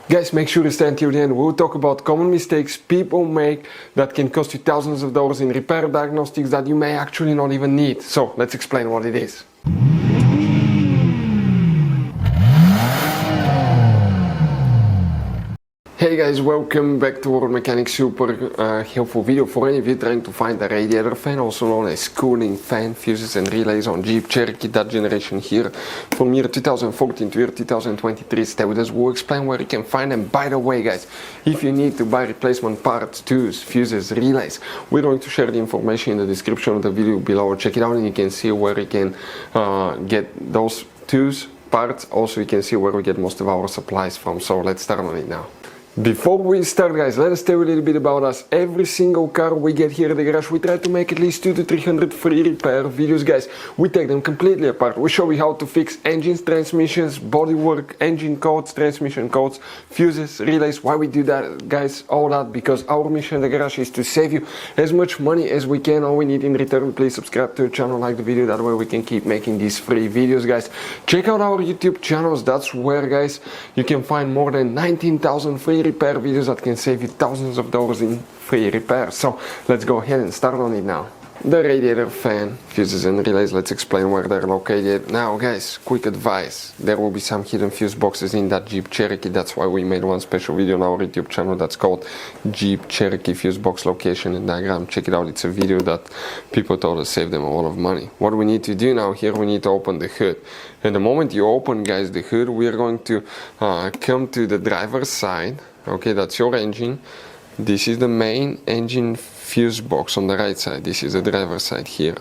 Guys, make sure to stay until the end. We'll talk about common mistakes people make that can cost you thousands of dollars in repair diagnostics that you may actually not even need. So let's explain what it is. Hey guys, welcome back to our mechanic. Super helpful video for any of you trying to find a radiator fan, also known as cooling fan, fuses and relays on Jeep Cherokee, that generation here. From year 2014 to year 2023, stay with us. We'll explain where you can find them. By the way guys, if you need to buy replacement parts, tools, fuses, relays, we're going to share the information in the description of the video below. Check it out and you can see where you can get those tools, parts. Also you can see where we get most of our supplies from. So let's start on it now. Before we start guys, let us tell you a little bit about us. Every single car we get here at the garage, we try to make at least 200 to 300 free repair videos guys. We take them completely apart. We show you how to fix engines, transmissions, bodywork, engine codes, transmission codes, fuses, relays. Why we do that guys, all that because our mission at the garage is to save you as much money as we can. All we need in return, please subscribe to the channel, like the video, that way we can keep making these free videos guys. Check out our YouTube channels, that's where guys you can find more than 19,000 free repair videos that can save you thousands of dollars in free repair. So let's go ahead and start on it now. The radiator fan, fuses and relays, let's explain where they're located. Now guys, quick advice, there will be some hidden fuse boxes in that Jeep Cherokee. That's why we made one special video on our YouTube channel that's called Jeep Cherokee Fuse Box Location and Diagram. Check it out, it's a video that people told us saved them a lot of money. What we need to do now here, we need to open the hood. And the moment you open guys the hood, we are going to come to the driver's side. Okay, that's your engine. This is the main engine fuse box on the right side. This is the driver's side here.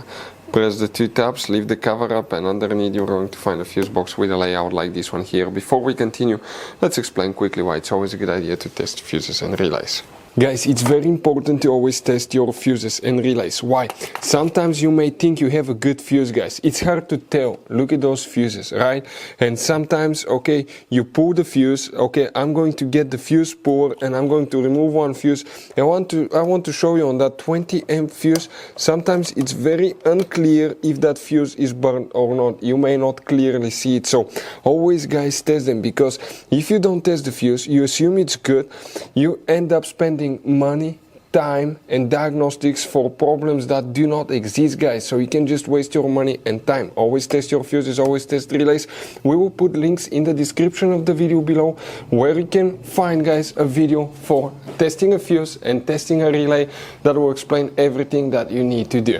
Press the two tabs, leave the cover up, and underneath you're going to find a fuse box with a layout like this one here. Before we continue, let's explain quickly why it's always a good idea to test fuses and relays. Guys, it's very important to always test your fuses and relays. Why? Sometimes you may think you have a good fuse, guys. It's hard to tell. Look at those fuses, right? And sometimes, okay, you pull the fuse. Okay, I'm going to get the fuse puller and I'm going to remove one fuse. I want to show you on that 20 amp fuse. Sometimes it's very unclear if that fuse is burned or not. You may not clearly see it. So always, guys, test them, because if you don't test the fuse, you assume it's good. You end up spending money, time and diagnostics for problems that do not exist guys. So you can just waste your money and time. Always test your fuses, always test relays. We will put links in the description of the video below where you can find guys a video for testing a fuse and testing a relay that will explain everything that you need to do.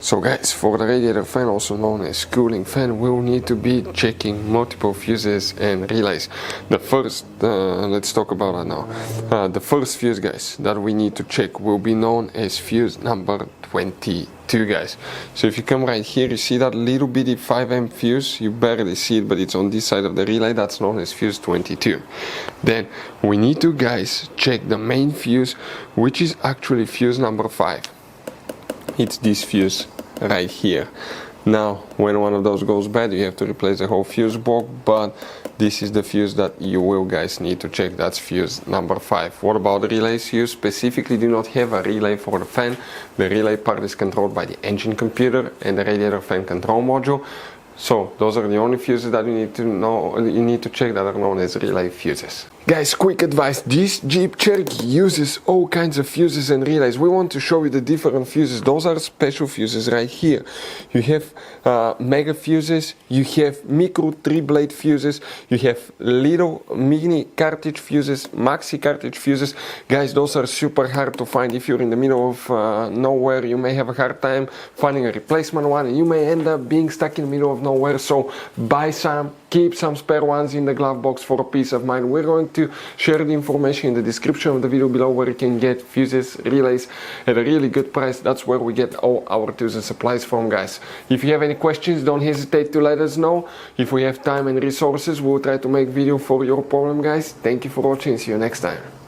So guys, for the radiator fan, also known as cooling fan, we'll need to be checking multiple fuses and relays. The first, let's talk about that now. The first fuse guys that we need to check will be known as fuse number 22 guys. So if you come right here, you see that little bitty 5 amp fuse, you barely see it, but it's on this side of the relay, that's known as fuse 22. Then we need to guys check the main fuse, which is actually fuse number 5. It's this fuse right here. Now when one of those goes bad, you have to replace the whole fuse box, but this is the fuse that you will guys need to check. That's fuse number 5. What about the relays? You specifically do not have a relay for the fan. The relay part is controlled by the engine computer and the radiator fan control module. So those are the only fuses that you need to know, you need to check, that are known as relay fuses. Guys, quick advice, this Jeep Cherokee uses all kinds of fuses and relays. We want to show you the different fuses. Those are special fuses right here. You have mega fuses, you have micro 3-blade fuses, you have little mini cartridge fuses, maxi cartridge fuses. Guys, those are super hard to find. If you're in the middle of nowhere, you may have a hard time finding a replacement one, and you may end up being stuck in the middle of nowhere. So buy some, keep some spare ones in the glove box for a peace of mind. We're going to share the information in the description of the video below where you can get fuses, relays at a really good price. That's where we get all our tools and supplies from guys. If you have any questions, don't hesitate to let us know. If we have time and resources, we'll try to make video for your problem guys. Thank you for watching, see you next time.